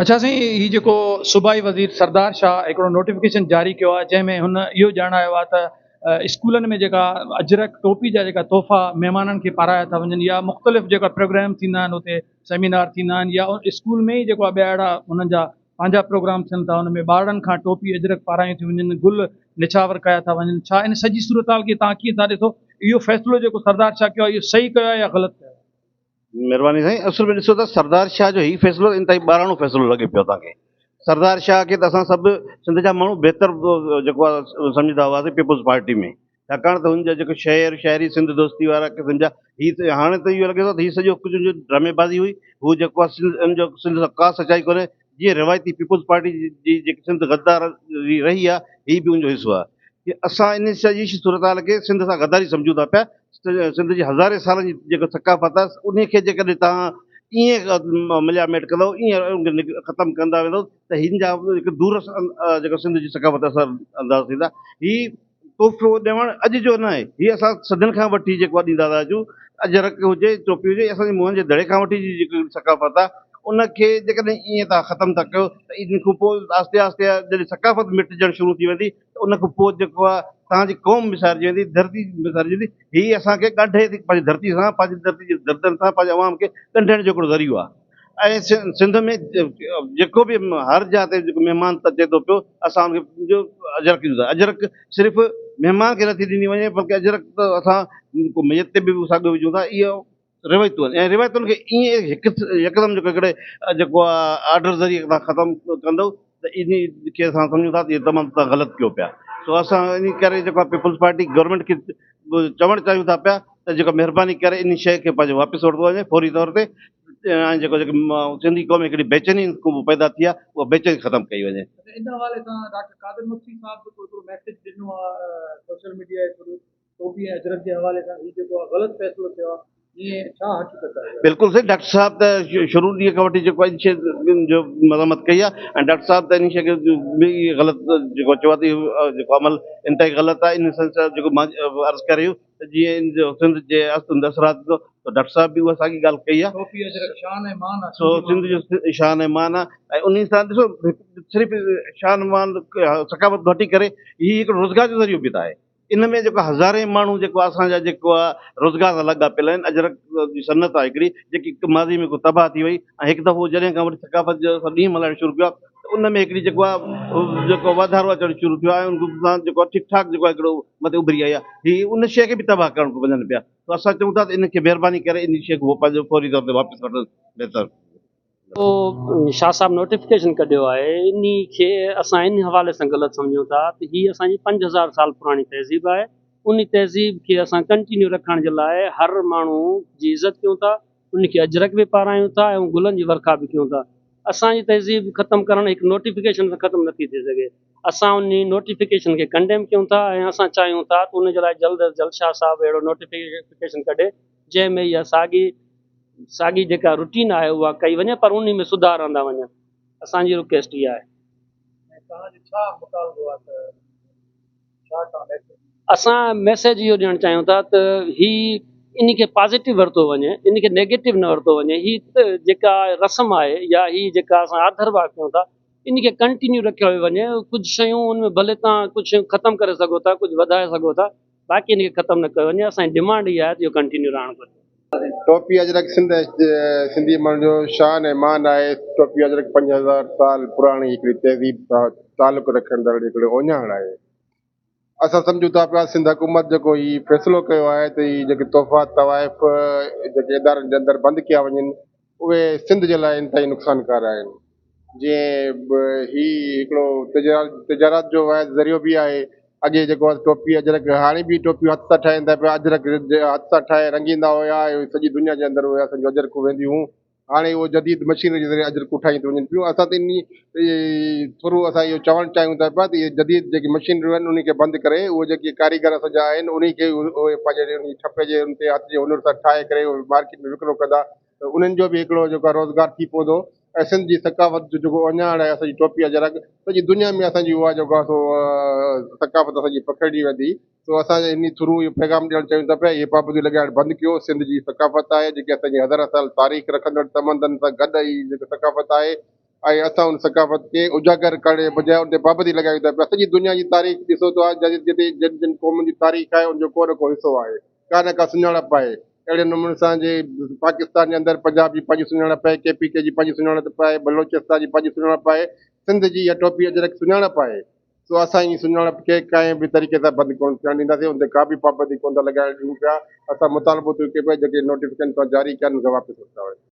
अच्छा साईं, ही जेको सूबाई वज़ीर सरदार शाह हिकिड़ो नोटिफिकेशन जारी कयो आहे जंहिंमें हुन इहो ॼाणायो आहे त स्कूलनि में जेका अजरक टोपी जा जेका तोहफ़ा महिमाननि खे पाराया था वञनि या मुख़्तलिफ़ जेका प्रोग्राम थींदा आहिनि उते सेमिनार थींदा आहिनि या स्कूल में ई जेको आहे ॿिया अहिड़ा हुननि जा पंहिंजा प्रोग्राम थियनि था हुन में ॿारनि खां टोपी अजरक पारायूं थी वञनि गुल निछावर कया था वञनि, छा इन सॼी सूरत खे तव्हां कीअं था ॾिसो? इहो फ़ैसिलो जेको सरदार शाह कयो आहे इहो सही कयो आहे या ग़लति कयो आहे? महिरबानी साईं, असुल में ॾिसो त सरदार शाह जो ही फ़ैसिलो इन ताईं ॿाराणो फ़ैसिलो लॻे पियो तव्हांखे। सरदार शाह खे त असां सभु सिंध जा माण्हू बहितर जेको आहे सम्झंदा हुआसीं पीपुल्स पार्टी में, छाकाणि त हुनजा जेको शहर शाइरी सिंध दोस्ती वारा क़िस्म जा ही हाणे त इहो लॻे थो त हीउ सॼो कुझु ड्रामेबाज़ी हुई। हू जेको आहे सिंध सां का सचाई कोन्हे। जीअं रिवायती पीपुल्स पार्टी जी जेकी सिंध गद्दार रही आहे, हीउ बि उनजो हिसो आहे कि असां इन सॼी सूरत हाल खे सिंध सां गद्दारी सम्झूं था पिया। सिंध जी हज़ारे सालनि जी जेको सकाफ़त आहे उन खे जेकॾहिं तव्हां ईअं मिलियामेट कंदव, ईअं ख़तमु कंदा वेंदव त हिन जा हिकु दूर जेको सिंध जी सकाफ़त असर अंदाज़ थींदा। हीउ तोहफ़ो ॾियणु अॼु जो न आहे, हीअ असां सदियुनि खां वठी जेको आहे ॾींदा था अचूं। अजरक हुजे टोपी हुजे, असांजे मुंहं जे दड़े खां वठी जेकी सकाफ़त आहे उनखे जेकॾहिं ईअं तव्हां ख़तमु था कयो त इन खां पोइ आहिस्ते आहिस्ते जॾहिं सकाफ़त मिटिजणु शुरू थी वेंदी त उन खां पोइ जेको आहे तव्हांजी क़ौम विसारिजी वेंदी, धरती विसारिजी वेंदी। हीअ असांखे ॻंढे थी पंहिंजी धरती सां, पंहिंजी धरती जे दर्दनि सां पंहिंजे अवाम खे ॻंढण जो हिकिड़ो ज़रियो आहे। ऐं सिंध में जेको बि हर जाइ ते जेको महिमान त अचे थो पियो, असां हुनखे जो अजरक ॾींदा। अजरक सिर्फ़ु महिमान खे नथी ॾिनी वञे, बल्कि अजरक त असां मयत ते बि साॻियो विझूं था। इहो रिवायतूं आहिनि ऐं रिवायतुनि खे ईअं हिकदमि जेको हिकिड़े जेको आहे आर्डर ज़रिए तव्हां ख़तमु कंदव त इन खे असां सम्झूं था त इहो तमामु तव्हां ग़लति कयो पिया। सो असां इन करे जेको आहे पीपुल्स पार्टी गवर्नमेंट खे चवणु चाहियूं था पिया त जेको महिरबानी करे इन शइ खे पंहिंजो वापसि वठितो वञे फौरी तौर ते। ऐं जेको सिंधी क़ौम हिकिड़ी बेचैनी पैदा थी आहे, उहा बेचैनी ख़तमु कई वञे। इन हवाले सां डॉक्टर कादिर मुफ्ती साहब बि हिकिड़ो मैसेज ॾिनो आहे सोशल मीडिया जे थ्रू टोपी ऐं अजरक जे हवाले सां, हीउ जेको आहे ग़लति फ़ैसिलो थियो आहे, ईअं छा हक़ीक़त आहे? बिल्कुलु सही। डॉक्टर साहब त शुरू ॾींहं खां वठी जेको आहे इन शइ जो मज़म्मत कई आहे ऐं डॉक्टर साहब त इन शइ खे बि ग़लति जेको चयो आहे त जेको अमल इंतिहाई ग़लति आहे। इन सेंस जेको मां अर्ज़ु करे रहियो त जीअं इन जो सिंध जे असरात थींदो त डॉक्टर साहब बि उहा साॻी ॻाल्हि कई आहे। टोपी अजरक शान ऐं मान आहे, सो सिंध जो शान ऐं मान आहे ऐं उन सां ॾिसो सिर्फ़ु शान मान सकाफ़त घटी करे हीउ हिकिड़ो रोज़गार जो ज़रियो बि त आहे। इन में जेको हज़ारे माण्हू जेको असांजा जेको आहे रोज़गार सां लॻा पियल आहिनि। अजरक जी सनत आहे हिकिड़ी जेकी माज़ी में को तबाह थी वई ऐं हिकु दफ़ो जॾहिं खां वठी सकाफ़त जो ॾींहुं मल्हाइणु शुरू कयो आहे त उन में हिकिड़ी जेको आहे जेको वाधारो अचणु शुरू थियो आहे। उन सां जेको आहे ठीकु ठाकु जेको आहे हिकिड़ो मथे उभरी आई आहे। हीअ उन शइ खे बि तबाह करणु वञनि पिया। त असां चऊं था त इन खे महिरबानी करे इन शइ खे पंहिंजो फौरी तौर ते वापसि वठणु बहितर। तो शाह साहब नोटिफिकेशन कढियो आहे, इन खे असां इन हवाले सां ग़लति सम्झूं था त हीअ असांजी 5000 साल पुराणी तहज़ीब आहे। उन तहज़ीब खे असां कंटिन्यू रखण जे लाइ हर माण्हू जी इज़त कयूं था, उनखे अजरक बि पारायूं था ऐं गुलनि जी वर्खा बि कयूं था। असांजी तहज़ीब ख़तमु करणु हिकु नोटिफिकेशन सां ख़तमु नथी थी सघे। असां उन नोटिफिकेशन खे कंडेम कयूं था ऐं असां चाहियूं था त उन जे लाइ जल्द अज़ जल्द शाह साहब अहिड़ो नोटिफिकेशन कढे जंहिंमें इहा साॻी जेका रूटीन आहे उहा कई वञे, पर उन में सुधार आंदा वञनि। असांजी रिक्वेस्ट इहा आहे। असां मैसेज इहो ॾियणु चाहियूं था त इन खे पॉज़िटिव वरितो वञे, इन खे नेगेटिव न वरितो वञे। ही जेका रस्म आहे या ही जेका असां आदरवाह कयूं था इन खे कंटिन्यू रखियो वञे। कुझु शयूं उन में भले तव्हां कुझु शयूं ख़तमु करे सघो था, कुझु वधाए सघो था, बाक़ी इन खे ख़तमु न कयो वञे। असांजी डिमांड इहा आहे त इहो कंटिन्यू रहणु घुरिजे। टोपी अजरक सिंधी माण्हू जो शान ऐं मान आहे। टोपी अजरक 5000 साल पुराणी हिकिड़ी तहज़ीब सां तालुक रखंदड़ हिकिड़ो ओञाण आहे। असां सम्झूं था पिया सिंध हुकूमत जेको हीउ फ़ैसिलो कयो आहे त हीअ जेके तोहफ़ा तवाइफ़ जेके इदारनि जे अंदरि बंदि कया वञनि उहे सिंध जे लाइ इंतिहाई नुक़सानकार आहिनि। जीअं हीउ हिकिड़ो तिजारत जो ज़रियो बि आहे। अॻे जेको आहे टोपी अजरक, हाणे बि टोपियूं हथ सां ठाहिनि था पिया, अजरक हथ सां ठाहे रंगींदा हुया, सॼी दुनिया जे अंदरि उहे असांजूं अजरकूं वेंदियूं हुयूं। हाणे उहो जदीद मशीनरी जे ज़रिए अजरकूं ठाही थी वञनि पियूं। असां त इन थ्रू असां इहो चवणु चाहियूं था पिया त इहे जदीद जेकी मशीनरियूं आहिनि उन खे बंदि करे उहे जेके कारीगर असांजा आहिनि उन खे उहे पंहिंजे ठपे जे उन ते हथ जे हुनर सां ठाहे करे मार्केट में विकिरो कंदा त उन्हनि जो बि हिकिड़ो जेको आहे रोज़गार थी पवंदो। ऐं सिंध जी सकाफ़त जो जेको ओञाण आहे असांजी टोपी अजरक सॼी दुनिया में असांजी उहा जेको आहे सो सकाफ़त असांजी पकड़जी वेंदी। सो असां इन थ्रू इहो पैगाम ॾियणु चाहियूं था पिया, इहे पाबंदियूं लॻाइणु बंदि कयो। सिंध जी सकाफ़त आहे जेकी असांजी हज़ार साल तारीख़ रखंदड़ तमंदन सां गॾु ई जेको सकाफ़त आहे ऐं असां उन सकाफ़त खे उजागर करण जे बजाए उन ते पाबंदी लॻायूं था पिया। सॼी दुनिया जी तारीख़ ॾिसो त जिते जिन जिन क़ौमुनि जी तारीख़ आहे उनजो को न को हिसो आहे, का न का सुञाणप आहे। अहिड़े नमूने सां जे पाकिस्तान जे अंदरि पंजाब जी पंहिंजी सुञाणप आहे, KPK जी पंहिंजी सुञाणप आहे, बलोचिस्तान जी पंहिंजी सुञाणप आहे, सिंध जी इहा टोपी अजरक सुञाणप आहे। सो असां जी सुञाणप खे कंहिं बि तरीक़े सां बंदि कोन थियणु ॾींदासीं, उन ते का बि पाबंदी कोन था लॻाइण ॾियूं पिया। असां मुतालबो थो कयूं पिया जेके नोटिफिकेशन जारी कनि उनखे वापसि वठंदा